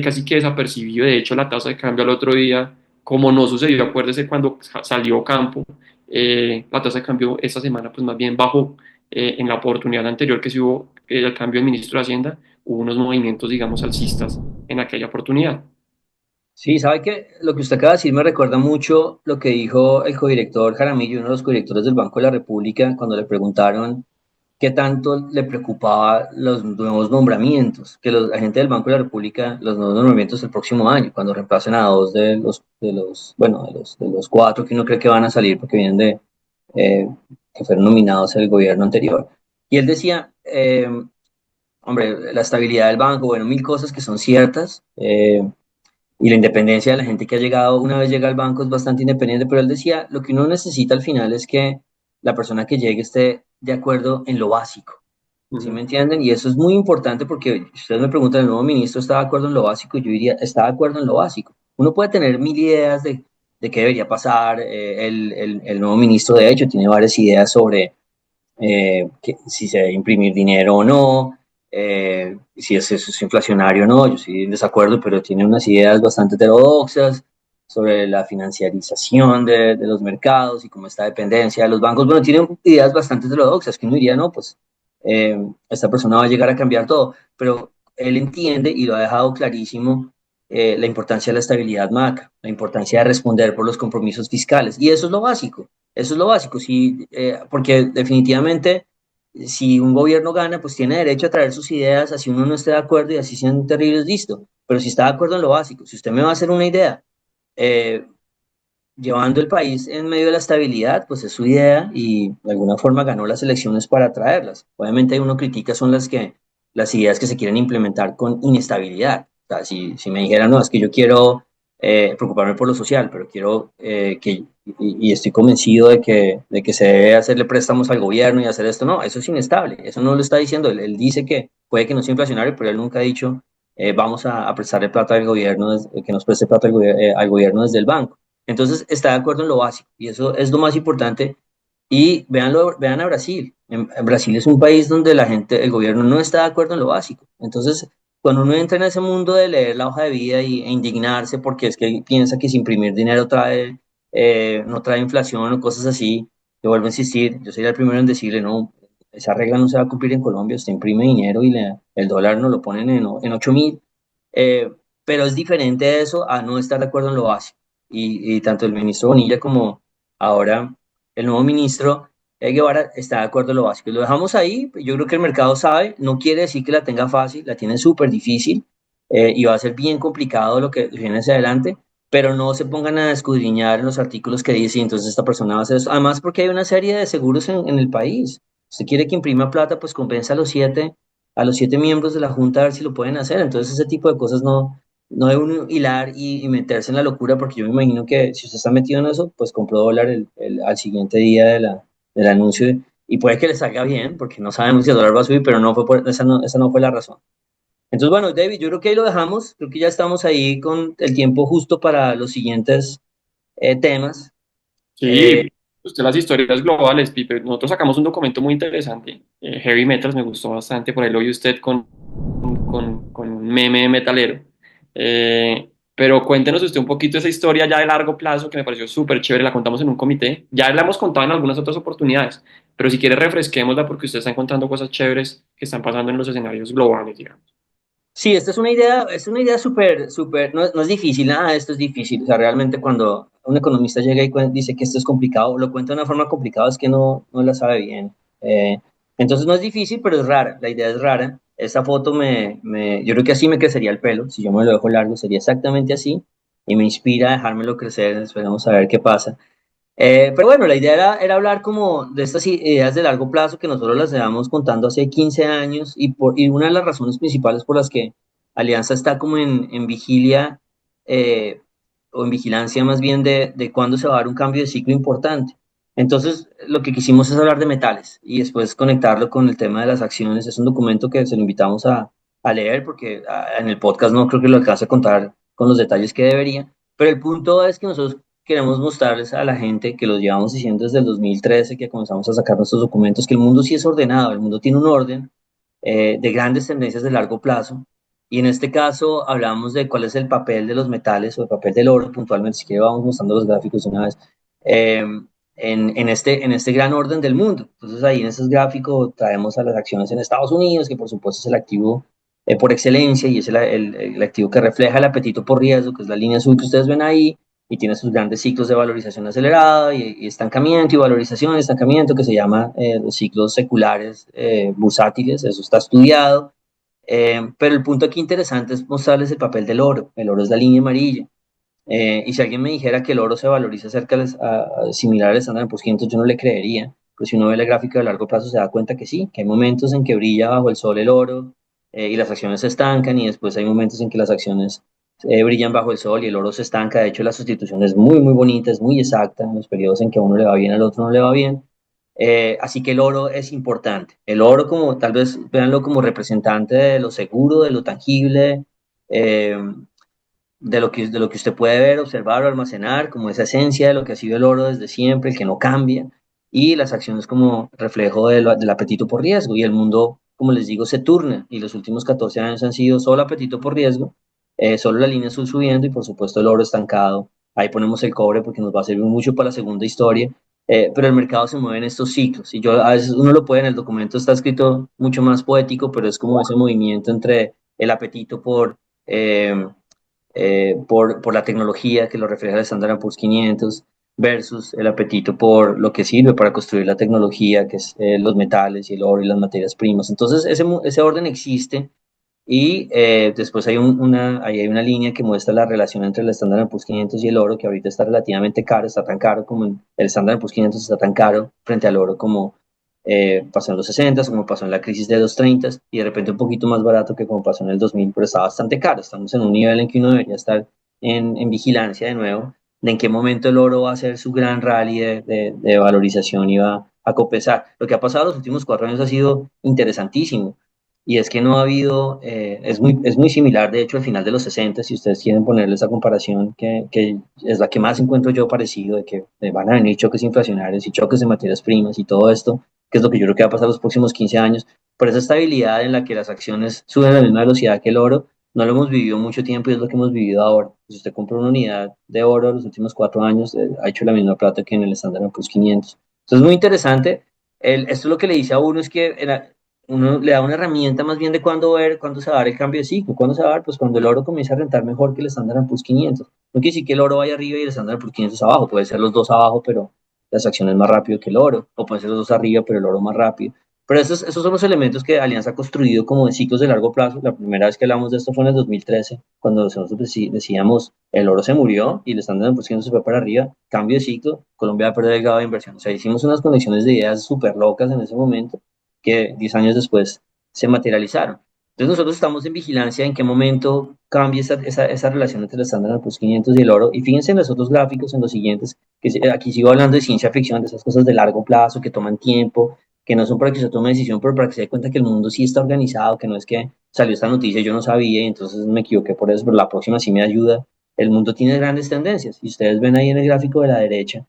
casi que desapercibido. De hecho la tasa de cambio al otro día, como no sucedió, acuérdese cuando salió Campo, la tasa de cambio esta semana pues más bien bajó en la oportunidad anterior que se hubo el cambio de ministro de Hacienda, hubo unos movimientos, digamos, alcistas en aquella oportunidad. Sí, sabe que lo que usted acaba de decir me recuerda mucho lo que dijo el codirector Jaramillo, uno de los codirectores del Banco de la República, cuando le preguntaron qué tanto le preocupaba los nuevos nombramientos, que los agentes del Banco de la República, los nuevos nombramientos el próximo año, cuando reemplacen a dos de los cuatro que uno cree que van a salir porque vienen eh, que fueron nominados en el gobierno anterior. Y él decía, hombre, la estabilidad del banco, bueno, mil cosas que son ciertas. Y la independencia de la gente que ha llegado, una vez llega al banco, es bastante independiente, pero él decía, lo que uno necesita al final es que la persona que llegue esté de acuerdo en lo básico, ¿sí me Ujú. entienden? Y eso es muy importante porque si ustedes me preguntan, ¿el nuevo ministro está de acuerdo en lo básico? Yo diría, está de acuerdo en lo básico. Uno puede tener mil ideas de qué debería pasar, el nuevo ministro de hecho tiene varias ideas sobre si se debe imprimir dinero o no, si eso es inflacionario o no, yo estoy en desacuerdo, pero tiene unas ideas bastante heterodoxas sobre la financiarización de los mercados y cómo está dependencia de los bancos. Bueno, tiene ideas bastante heterodoxas que uno diría, no, pues esta persona va a llegar a cambiar todo, pero él entiende y lo ha dejado clarísimo la importancia de la estabilidad macro, la importancia de responder por los compromisos fiscales. Y eso es lo básico, eso es lo básico, sí, porque definitivamente si un gobierno gana, pues tiene derecho a traer sus ideas, así uno no esté de acuerdo y así sean terribles, listo. Pero si está de acuerdo en lo básico, si usted me va a hacer una idea, eh, llevando el país en medio de la estabilidad, pues es su idea y de alguna forma ganó las elecciones para traerlas. Obviamente uno critica son las ideas que se quieren implementar con inestabilidad. O sea, si me dijeran, no, es que yo quiero preocuparme por lo social, pero quiero y estoy convencido de que se debe hacerle préstamos al gobierno y hacer esto, no, eso es inestable, eso no lo está diciendo, él dice que puede que no sea inflacionario, pero él nunca ha dicho vamos a prestarle plata al gobierno, que nos preste plata al gobierno desde el banco. Entonces está de acuerdo en lo básico y eso es lo más importante. Y vean a Brasil. En Brasil es un país donde la gente, el gobierno no está de acuerdo en lo básico. Entonces, cuando uno entra en ese mundo de leer la hoja de vida e indignarse porque es que piensa que si imprimir dinero no trae inflación o cosas así, yo vuelvo a insistir, yo sería el primero en decirle, no, esa regla no se va a cumplir en Colombia, usted imprime dinero y el dólar no lo ponen en 8.000. Eh, pero es diferente eso a no estar de acuerdo en lo básico y tanto el ministro Bonilla como ahora el nuevo ministro Guevara está de acuerdo en lo básico. Lo dejamos ahí, yo creo que el mercado sabe, no quiere decir que la tenga fácil, la tiene súper difícil y va a ser bien complicado lo que viene hacia adelante, pero no se pongan a escudriñar en los artículos que dice, entonces esta persona va a hacer eso. Además, porque hay una serie de seguros en el país. Usted quiere que imprima plata, pues compensa a los siete miembros de la Junta a ver si lo pueden hacer. Entonces, ese tipo de cosas no debe uno hilar y meterse en la locura, porque yo me imagino que si usted está metido en eso, pues compró dólar al siguiente día del anuncio y puede que le salga bien, porque no sabemos si el dólar va a subir, pero esa no fue la razón. Entonces, bueno, David, yo creo que ahí lo dejamos. Creo que ya estamos ahí con el tiempo justo para los siguientes temas. Eh, Sí, usted las historias globales, Pipe. Nosotros sacamos un documento muy interesante. Heavy Metals me gustó bastante, por ahí lo vi usted con un meme metalero. pero cuéntenos usted un poquito esa historia ya de largo plazo que me pareció súper chévere, la contamos en un comité, ya la hemos contado en algunas otras oportunidades, pero si quiere refresquémosla porque usted está encontrando cosas chéveres que están pasando en los escenarios globales, digamos. Sí, esta es una idea súper, no, no es difícil, nada de esto es difícil. O sea, realmente cuando un economista llega y dice que esto es complicado, lo cuenta de una forma complicada, es que no la sabe bien. Eh, entonces no es difícil, pero es rara, la idea es rara. Esta foto yo creo que así me crecería el pelo, si yo me lo dejo largo sería exactamente así, y me inspira a dejármelo crecer, esperamos a ver qué pasa. Pero bueno, la idea era hablar como de estas ideas de largo plazo que nosotros las llevamos contando hace 15 años y una de las razones principales por las que Alianza está como en vigilia eh, o en vigilancia más bien de cuándo se va a dar un cambio de ciclo importante. Entonces, lo que quisimos es hablar de metales y después conectarlo con el tema de las acciones. Es un documento que se lo invitamos a leer porque en el podcast no creo que lo alcance a contar con los detalles que debería. Pero el punto es que nosotros queremos mostrarles a la gente que los llevamos diciendo desde el 2013 que comenzamos a sacar nuestros documentos, que el mundo sí es ordenado, el mundo tiene un orden de grandes tendencias de largo plazo. Y en este caso hablamos de cuál es el papel de los metales o el papel del oro puntualmente, si que vamos mostrando los gráficos de una vez, eh, en este gran orden del mundo. Entonces ahí en esos gráficos traemos a las acciones en Estados Unidos, que por supuesto es el activo por excelencia y es el activo que refleja el apetito por riesgo, que es la línea azul que ustedes ven ahí, y tiene sus grandes ciclos de valorización acelerada y estancamiento y valorización, estancamiento que se llama los ciclos seculares bursátiles, eso está estudiado. Pero el punto aquí interesante es mostrarles el papel del oro. El oro es la línea amarilla. Y si alguien me dijera que el oro se valoriza cerca similar al estándar Poor's 500, yo no le creería. Pero si uno ve la gráfica de largo plazo, se da cuenta que sí, que hay momentos en que brilla bajo el sol el oro y las acciones se estancan, y después hay momentos en que las acciones brillan bajo el sol y el oro se estanca. De hecho, la sustitución es muy bonita, es muy exacta en los periodos en que a uno le va bien, al otro no le va bien. Así que el oro es importante. El oro, como tal vez véanlo como representante de lo seguro, de lo tangible, eh, de lo que usted puede ver, observar o almacenar, como esa esencia de lo que ha sido el oro desde siempre, el que no cambia, y las acciones como reflejo del apetito por riesgo. Y el mundo, como les digo, se turna, y los últimos 14 años han sido solo apetito por riesgo, solo la línea azul subiendo y por supuesto el oro estancado. Ahí ponemos el cobre porque nos va a servir mucho para la segunda historia. Pero el mercado se mueve en estos ciclos y yo a veces uno lo puede, en el documento está escrito mucho más poético, pero es como ese movimiento entre el apetito eh, por la tecnología que lo refleja el Standard Poor's 500 versus el apetito por lo que sirve para construir la tecnología, que es los metales y el oro y las materias primas. Entonces, ese orden existe y después ahí hay una línea que muestra la relación entre el Standard Poor's 500 y el oro, que ahorita está relativamente caro, está tan caro como el Standard Poor's 500 está tan caro frente al oro como pasó en los 60, como pasó en la crisis de los 30 y de repente un poquito más barato que como pasó en el 2000, pero está bastante caro. Estamos en un nivel en que uno debería estar en vigilancia de nuevo, de en qué momento el oro va a hacer su gran rally de valorización y va a compensar. Lo que ha pasado los últimos 4 años ha sido interesantísimo. Y es que no ha habido, es muy similar, de hecho, al final de los 60, si ustedes quieren ponerle esa comparación, que es la que más encuentro yo parecido, de que van a venir choques inflacionarios y choques de materias primas y todo esto, que es lo que yo creo que va a pasar los próximos 15 años, por esa estabilidad en la que las acciones suben a la misma velocidad que el oro, no lo hemos vivido mucho tiempo y es lo que hemos vivido ahora. Si usted compra una unidad de oro los últimos 4 años, ha hecho la misma plata que en el Standard Poor's 500. Entonces es muy interesante. Esto lo que le dice a uno es que uno le da una herramienta más bien de cuándo ver, cuándo se va a dar el cambio de ciclo. ¿Cuándo se va a dar? Pues cuando el oro comience a rentar mejor que el Standard Poor's 500. No quiere decir que el oro vaya arriba y el Standard Poor's 500 abajo, puede ser los dos abajo, pero las acciones más rápido que el oro, o pueden ser los dos arriba, pero el oro más rápido. Pero esos son los elementos que Alianza ha construido como de ciclos de largo plazo. La primera vez que hablamos de esto fue en el 2013, cuando nosotros decíamos el oro se murió y el Standard Poor's 500 se fue para arriba, cambio de ciclo, Colombia va a perder el grado de inversión. O sea, hicimos unas conexiones de ideas súper locas en ese momento que 10 años después se materializaron. Entonces nosotros estamos en vigilancia en qué momento cambia esa relación entre el Standard Poor's 500 y el oro. Y fíjense en los otros gráficos, en los siguientes, que aquí sigo hablando de ciencia ficción, de esas cosas de largo plazo que toman tiempo, que no son para que se tome decisión, pero para que se dé cuenta que el mundo sí está organizado, que no es que salió esta noticia y yo no sabía y entonces me equivoqué por eso, pero la próxima sí me ayuda. El mundo tiene grandes tendencias y ustedes ven ahí en el gráfico de la derecha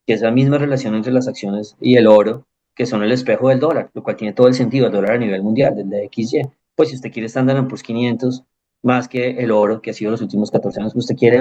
que es la misma relación entre las acciones y el oro, que son el espejo del dólar, lo cual tiene todo el sentido, el dólar a nivel mundial, del de XY. Pues si usted quiere Standard Poor's 500, más que el oro que ha sido los últimos 14 años. Usted quiere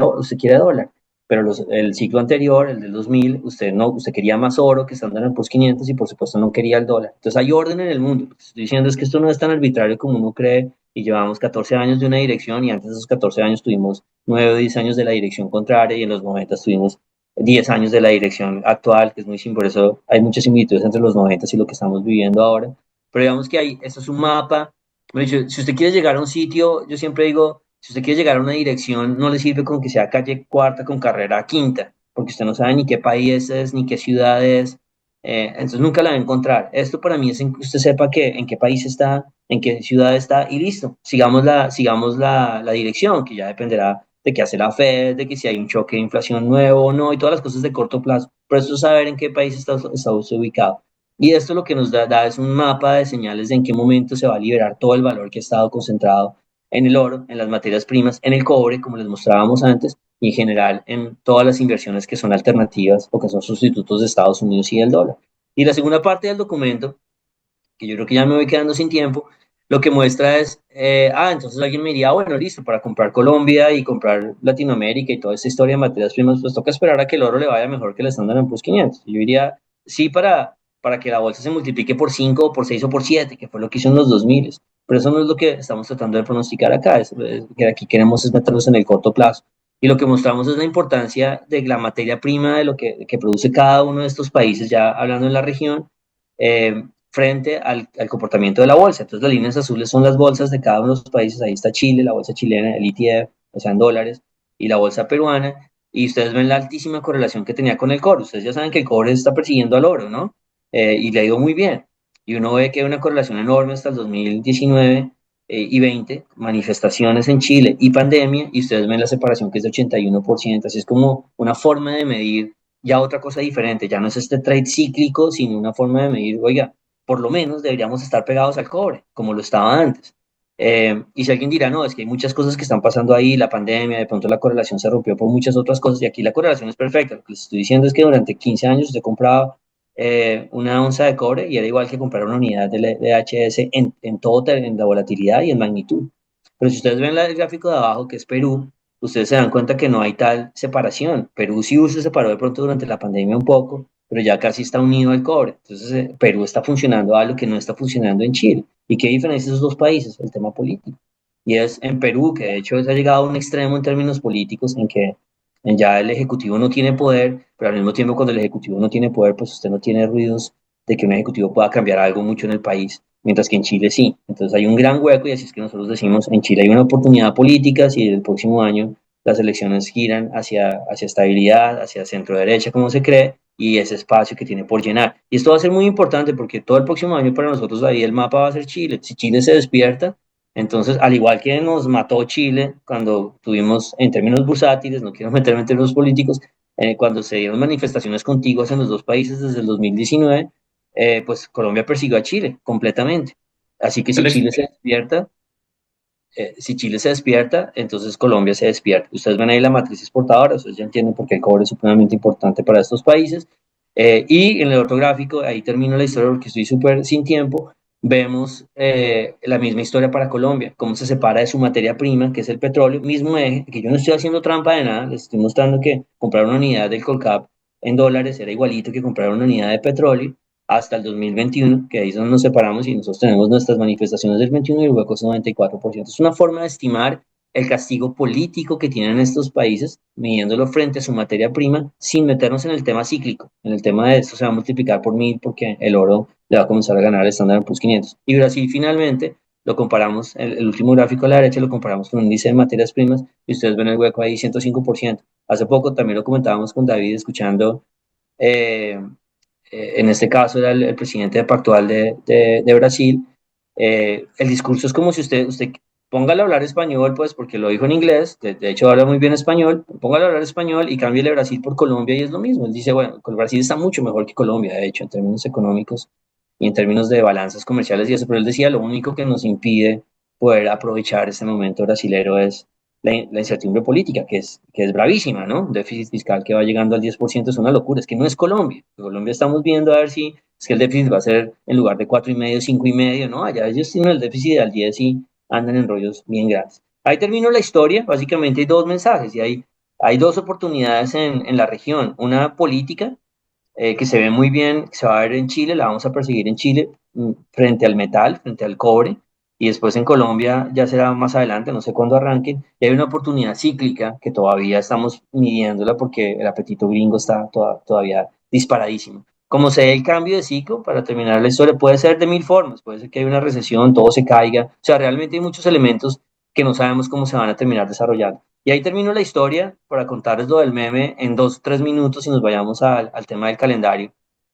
dólar, pero el ciclo anterior, el del 2000, usted no, usted quería más oro que Standard Poor's 500 y por supuesto no quería el dólar. Entonces hay orden en el mundo. Lo que estoy diciendo es que esto no es tan arbitrario como uno cree y llevamos 14 años de una dirección y antes de esos 14 años tuvimos 9 o 10 años de la dirección contraria y en los 90 tuvimos 10 años de la dirección actual, que es muy simple, por eso hay muchas similitudes entre los 90 y lo que estamos viviendo ahora. Pero digamos que esto es un mapa. Si usted quiere llegar a un sitio, yo siempre digo, si usted quiere llegar a una dirección, no le sirve con que sea calle cuarta con carrera quinta, porque usted no sabe ni qué país es, ni qué ciudad es, entonces nunca la va a encontrar. Esto para mí es en que usted sepa en qué país está, en qué ciudad está y listo. Sigamos la dirección, que ya dependerá de qué hace la Fed, de que si hay un choque de inflación nuevo o no, y todas las cosas de corto plazo. Pero eso es saber en qué país está usted ubicado. Y esto lo que nos da es un mapa de señales de en qué momento se va a liberar todo el valor que ha estado concentrado en el oro, en las materias primas, en el cobre, como les mostrábamos antes, y en general en todas las inversiones que son alternativas o que son sustitutos de Estados Unidos y del dólar. Y la segunda parte del documento, que yo creo que ya me voy quedando sin tiempo, lo que muestra es, entonces alguien me diría, bueno, listo, para comprar Colombia y comprar Latinoamérica y toda esta historia de materias primas, pues toca esperar a que el oro le vaya mejor que el Standard Poor's 500. Yo diría, sí, para que la bolsa se multiplique por 5 o por 6 o por 7, que fue lo que hizo en los 2000. Pero eso no es lo que estamos tratando de pronosticar acá, que aquí queremos es meterlos en el corto plazo. Y lo que mostramos es la importancia de la materia prima, de lo que produce cada uno de estos países, ya hablando en la región, eh, frente al comportamiento de la bolsa. Entonces las líneas azules son las bolsas de cada uno de los países. Ahí está Chile, la bolsa chilena, el ETF, o sea, en dólares, y la bolsa peruana. Y ustedes ven la altísima correlación que tenía con el cobre. Ustedes ya saben que el cobre está persiguiendo al oro, ¿no? Y le ha ido muy bien. Y uno ve que hay una correlación enorme hasta el 2019 y 20, manifestaciones en Chile y pandemia, y ustedes ven la separación que es de 81%. Así es como una forma de medir ya otra cosa diferente. Ya no es este trade cíclico, sino una forma de medir, oiga, por lo menos deberíamos estar pegados al cobre, como lo estaba antes. Y si alguien dirá, no, es que hay muchas cosas que están pasando ahí, la pandemia, de pronto la correlación se rompió por muchas otras cosas, y aquí la correlación es perfecta. Lo que les estoy diciendo es que durante 15 años usted compraba una onza de cobre y era igual que comprar una unidad de HS en todo, en la volatilidad y en magnitud. Pero si ustedes ven el gráfico de abajo, que es Perú, ustedes se dan cuenta que no hay tal separación. Perú sí se separó de pronto durante la pandemia un poco, pero ya casi está unido al cobre. Entonces, Perú está funcionando algo que no está funcionando en Chile. ¿Y qué diferencia esos dos países? El tema político. Y es en Perú, que de hecho se ha llegado a un extremo en términos políticos, en que ya el Ejecutivo no tiene poder, pero al mismo tiempo cuando el Ejecutivo no tiene poder, pues usted no tiene ruidos de que un Ejecutivo pueda cambiar algo mucho en el país, mientras que en Chile sí. Entonces hay un gran hueco y así es que nosotros decimos, en Chile hay una oportunidad política si el próximo año las elecciones giran hacia estabilidad, hacia centro derecha, como se cree, y ese espacio que tiene por llenar. Y esto va a ser muy importante porque todo el próximo año para nosotros ahí el mapa va a ser Chile. Si Chile se despierta, entonces, al igual que nos mató Chile cuando tuvimos, en términos bursátiles, no quiero meterme en términos políticos, cuando se dieron manifestaciones contiguas en los dos países desde el 2019, pues Colombia persiguió a Chile completamente. Así que si Chile se despierta, entonces Colombia se despierta. Ustedes ven ahí la matriz exportadora, ustedes ya entienden por qué el cobre es supremamente importante para estos países. Y en el otro gráfico, ahí termino la historia porque estoy súper sin tiempo, vemos la misma historia para Colombia, cómo se separa de su materia prima, que es el petróleo, mismo eje, que yo no estoy haciendo trampa de nada, les estoy mostrando que comprar una unidad del Colcap en dólares era igualito que comprar una unidad de petróleo hasta el 2021, que ahí es donde nos separamos y nosotros tenemos nuestras manifestaciones del 21 y el hueco es 94%. Es una forma de estimar el castigo político que tienen estos países, midiéndolo frente a su materia prima, sin meternos en el tema cíclico. En el tema de esto se va a multiplicar por 1000 porque el oro le va a comenzar a ganar el Standard Poor's 500. Y Brasil finalmente lo comparamos, el último gráfico a la derecha lo comparamos con un índice de materias primas y ustedes ven el hueco ahí 105%. Hace poco también lo comentábamos con David escuchando eh, en este caso era el presidente actual de Brasil, el discurso es como si usted póngale a hablar español, pues porque lo dijo en inglés, de hecho habla muy bien español, póngale a hablar español y cámbiale Brasil por Colombia y es lo mismo. Él dice, bueno, Brasil está mucho mejor que Colombia, de hecho, en términos económicos y en términos de balanzas comerciales y eso, pero él decía, lo único que nos impide poder aprovechar este momento brasilero es la incertidumbre política, que es bravísima, ¿no? Un déficit fiscal que va llegando al 10% es una locura, es que no es Colombia. En Colombia estamos viendo a ver si es que el déficit va a ser en lugar de 4,5, 5,5, ¿no? Allá ellos tienen el déficit al 10 y andan en rollos bien grandes. Ahí termino la historia, básicamente hay dos mensajes y hay dos oportunidades en la región, una política que se ve muy bien, que se va a ver en Chile, la vamos a perseguir en Chile frente al metal, frente al cobre, y después en Colombia ya será más adelante, no sé cuándo arranquen, y hay una oportunidad cíclica que todavía estamos midiéndola porque el apetito gringo está todavía disparadísimo. Como se dé el cambio de ciclo, para terminar la historia, puede ser de mil formas, puede ser que haya una recesión, todo se caiga, o sea, realmente hay muchos elementos que no sabemos cómo se van a terminar desarrollando. Y ahí termino la historia para contarles lo del meme en 2 o 3 minutos y nos vayamos al tema del calendario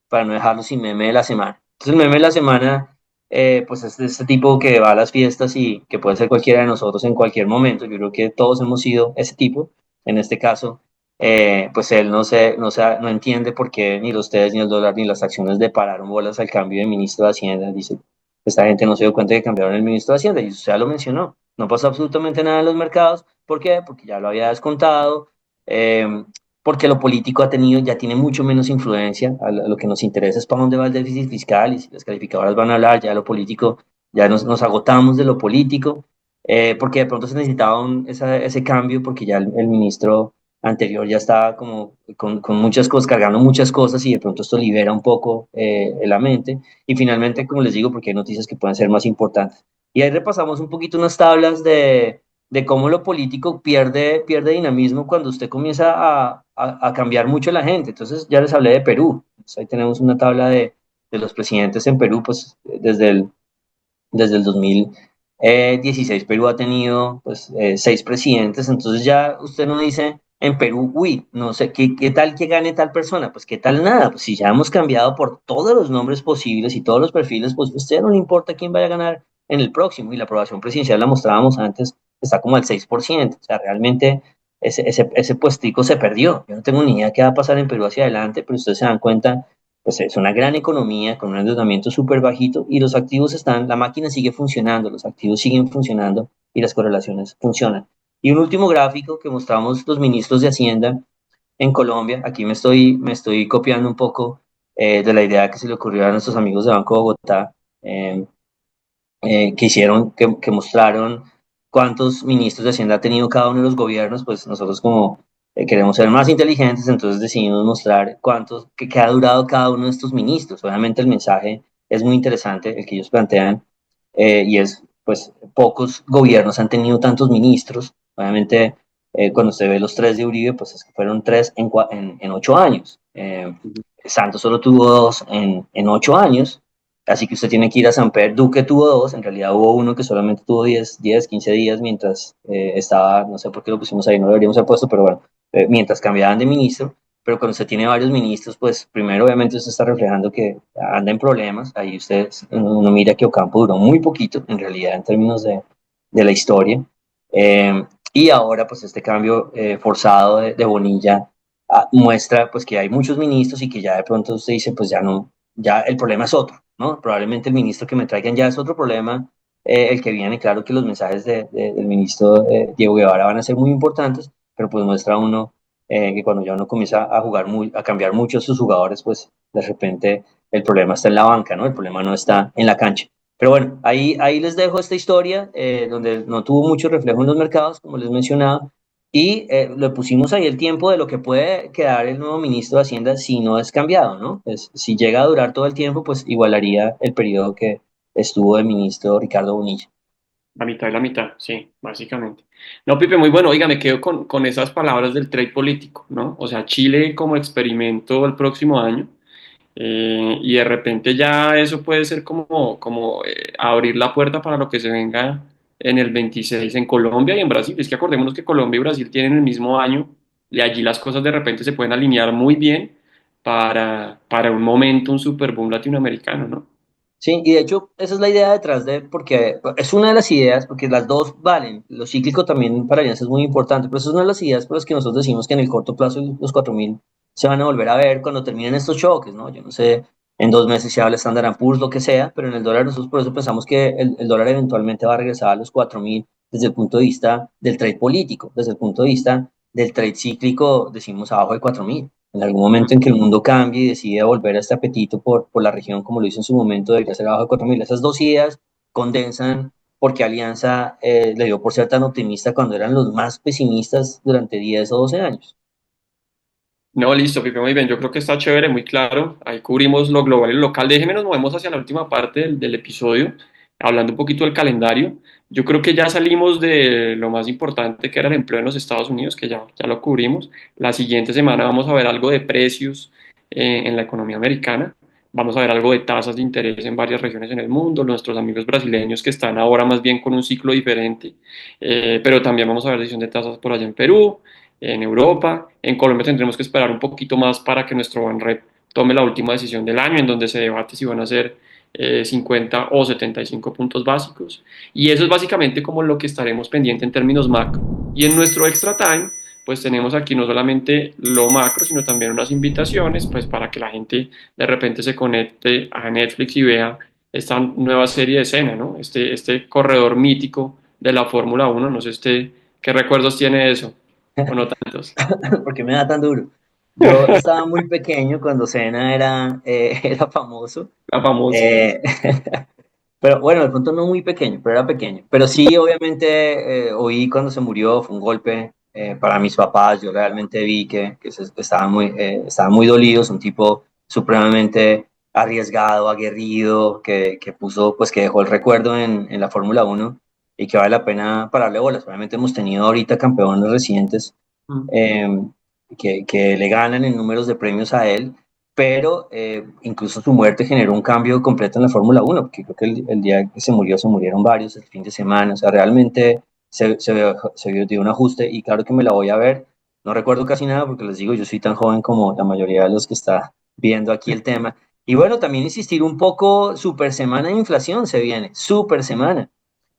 para no dejarlo sin meme de la semana. Entonces el meme de la semana, pues es de este tipo que va a las fiestas y que puede ser cualquiera de nosotros en cualquier momento. Yo creo que todos hemos sido ese tipo. En este caso, pues él no entiende por qué ni los TEDs, ni el dólar, ni las acciones le pararon bolas al cambio de ministro de Hacienda. Dice, esta gente no se dio cuenta que cambiaron el ministro de Hacienda y usted ya lo mencionó. No pasó absolutamente nada en los mercados. ¿Por qué? Porque ya lo había descontado, porque lo político ya tiene mucho menos influencia. A lo que nos interesa es para dónde va el déficit fiscal y si las calificadoras van a hablar, ya lo político, ya nos agotamos de lo político, porque de pronto se necesitaba ese cambio, porque ya el ministro anterior ya estaba como con muchas cosas, cargando muchas cosas y de pronto esto libera un poco la mente. Y finalmente, como les digo, porque hay noticias que pueden ser más importantes. Y ahí repasamos un poquito unas tablas de cómo lo político pierde dinamismo cuando usted comienza a cambiar mucho la gente. Entonces, ya les hablé de Perú. Entonces, ahí tenemos una tabla de los presidentes en Perú, pues desde el 2016 Perú ha tenido pues 6 presidentes, entonces ya usted no dice en Perú, uy, no sé, ¿qué tal que gane tal persona? Pues qué tal nada, pues si ya hemos cambiado por todos los nombres posibles y todos los perfiles, pues a usted no le importa quién vaya a ganar en el próximo y la aprobación presidencial la mostrábamos antes, está como al 6%, o sea, realmente ese puestico se perdió. Yo no tengo ni idea qué va a pasar en Perú hacia adelante, pero ustedes se dan cuenta pues es una gran economía con un endeudamiento súper bajito y los activos están, la máquina sigue funcionando, los activos siguen funcionando y las correlaciones funcionan. Y un último gráfico que mostramos los ministros de Hacienda en Colombia, aquí me estoy copiando un poco de la idea que se le ocurrió a nuestros amigos de Banco de Bogotá, eh, que mostraron cuántos ministros de Hacienda ha tenido cada uno de los gobiernos, pues nosotros como queremos ser más inteligentes, entonces decidimos mostrar que ha durado cada uno de estos ministros. Obviamente el mensaje es muy interesante, el que ellos plantean, y es, pues, pocos gobiernos han tenido tantos ministros. Obviamente, cuando se ve los tres de Uribe, pues es que fueron tres en 8 años. Santos solo tuvo dos en 8 años. Así que usted tiene que ir a Samper. Duque tuvo dos, en realidad hubo uno que solamente tuvo 15 días mientras estaba, no sé por qué lo pusimos ahí, no lo deberíamos haber puesto, pero bueno, mientras cambiaban de ministro. Pero cuando usted tiene varios ministros, pues primero obviamente usted está reflejando que anda en problemas. Ahí uno mira que Ocampo duró muy poquito, en realidad, en términos de la historia. Eh, y ahora, pues este cambio forzado de Bonilla muestra pues que hay muchos ministros y que ya de pronto usted dice, pues ya no, ya el problema es otro, ¿no? Probablemente el ministro que me traigan ya es otro problema, el que viene. Claro que los mensajes del ministro Diego Guevara van a ser muy importantes, pero pues muestra uno que cuando ya uno comienza a cambiar mucho a sus jugadores, pues de repente el problema está en la banca, ¿no? El problema no está en la cancha. Pero bueno, ahí les dejo esta historia donde no tuvo mucho reflejo en los mercados, como les mencionaba, y le pusimos ahí el tiempo de lo que puede quedar el nuevo ministro de Hacienda si no es cambiado, ¿no? Pues, si llega a durar todo el tiempo, pues igualaría el periodo que estuvo el ministro Ricardo Bonilla. La mitad y la mitad, sí, básicamente. No, Pipe, muy bueno. Oiga, me quedo con esas palabras del trade político, ¿no? O sea, Chile como experimento el próximo año. Y de repente ya eso puede ser como abrir la puerta para lo que se venga en el 26 en Colombia y en Brasil. Es que acordémonos que Colombia y Brasil tienen el mismo año y allí las cosas de repente se pueden alinear muy bien para un momento, un super boom latinoamericano, ¿no? Sí, y de hecho esa es la idea detrás porque es una de las ideas, porque las dos valen, lo cíclico también para Alianza es muy importante, pero esa es una de las ideas por las que nosotros decimos que en el corto plazo los 4.000 se van a volver a ver cuando terminen estos choques, ¿no? Yo no sé, en 2 meses se habla Standard Poor's, lo que sea, pero en el dólar nosotros por eso pensamos que el dólar eventualmente va a regresar a los 4.000 desde el punto de vista del trade político, desde el punto de vista del trade cíclico, decimos abajo de 4.000. En algún momento en que el mundo cambie y decide volver a este apetito por la región, como lo hizo en su momento, debería ser abajo de 4.000. Esas dos ideas condensan porque Alianza le dio por ser tan optimista cuando eran los más pesimistas durante 10 o 12 años. No, listo, Pipe, muy bien. Yo creo que está chévere, muy claro. Ahí cubrimos lo global y lo local. Déjeme, nos movemos hacia la última parte del episodio, hablando un poquito del calendario. Yo creo que ya salimos de lo más importante que era el empleo en los Estados Unidos, que ya lo cubrimos. La siguiente semana vamos a ver algo de precios en la economía americana. Vamos a ver algo de tasas de interés en varias regiones en el mundo, nuestros amigos brasileños que están ahora más bien con un ciclo diferente, pero también vamos a ver decisión de tasas por allá en Perú, en Europa. En Colombia tendremos que esperar un poquito más para que nuestro Banrep tome la última decisión del año, en donde se debate si van a ser 50 o 75 puntos básicos. Y eso es básicamente como lo que estaremos pendiente en términos macro. Y en nuestro extra time, pues tenemos aquí no solamente lo macro, sino también unas invitaciones, pues para que la gente de repente se conecte a Netflix y vea esta nueva serie de escena, ¿no? Este corredor mítico de la Fórmula 1, no sé qué recuerdos tiene de eso, o no tantos. Porque me da tan duro. Yo estaba muy pequeño cuando Senna era famoso. La famosa. Eh, pero bueno, de pronto no muy pequeño, pero era pequeño. Pero sí, obviamente, oí cuando se murió, fue un golpe para mis papás. Yo realmente vi que estaban muy dolidos, un tipo supremamente arriesgado, aguerrido, que puso, pues que dejó el recuerdo en la Fórmula 1 y que vale la pena pararle bolas. Obviamente hemos tenido ahorita campeones recientes Mm. eh, que le ganan en números de premios a él, pero incluso su muerte generó un cambio completo en la Fórmula 1, porque creo que el día que se murió, se murieron varios el fin de semana, o sea, realmente se dio un ajuste y claro que me la voy a ver. No recuerdo casi nada porque les digo, yo soy tan joven como la mayoría de los que está viendo aquí el tema. Y bueno, también insistir un poco, super semana de inflación se viene, super semana.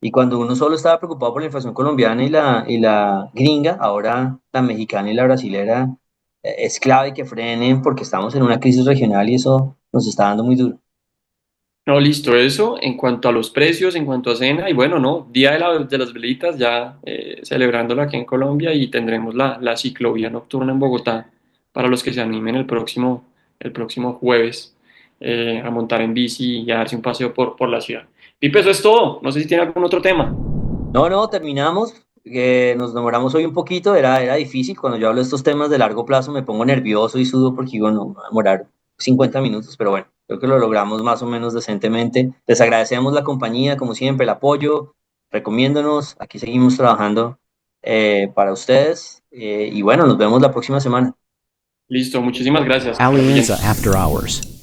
Y cuando uno solo estaba preocupado por la inflación colombiana y la gringa, ahora la mexicana y la brasilera, es clave que frenen porque estamos en una crisis regional y eso nos está dando muy duro. No, listo, eso en cuanto a los precios, en cuanto a cena, y bueno, no, Día de las Velitas ya celebrándolo aquí en Colombia y tendremos la ciclovía nocturna en Bogotá para los que se animen el próximo jueves a montar en bici y a darse un paseo por la ciudad. Pipe, eso es todo, no sé si tiene algún otro tema. No, no, terminamos. Nos demoramos hoy un poquito, era difícil. Cuando yo hablo de estos temas de largo plazo me pongo nervioso y sudo porque digo, no, me va a demorar 50 minutos, pero bueno, creo que lo logramos más o menos decentemente. Les agradecemos la compañía, como siempre, el apoyo, recomiéndonos. Aquí seguimos trabajando para ustedes y bueno, nos vemos la próxima semana. Listo, muchísimas gracias. Alianza After Hours.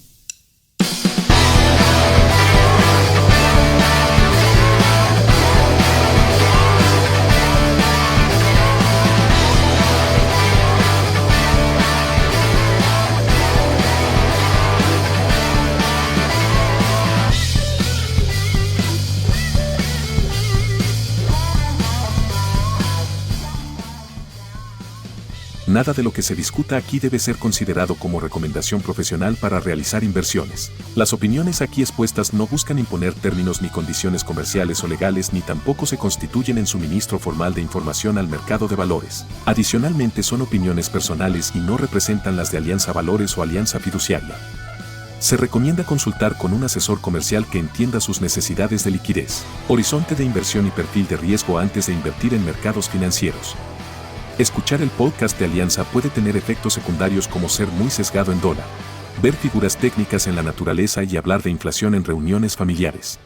Nada de lo que se discuta aquí debe ser considerado como recomendación profesional para realizar inversiones. Las opiniones aquí expuestas no buscan imponer términos ni condiciones comerciales o legales ni tampoco se constituyen en suministro formal de información al mercado de valores. Adicionalmente son opiniones personales y no representan las de Alianza Valores o Alianza Fiduciaria. Se recomienda consultar con un asesor comercial que entienda sus necesidades de liquidez, horizonte de inversión y perfil de riesgo antes de invertir en mercados financieros. Escuchar el podcast de Alianza puede tener efectos secundarios como ser muy sesgado en dólar, ver figuras técnicas en la naturaleza y hablar de inflación en reuniones familiares.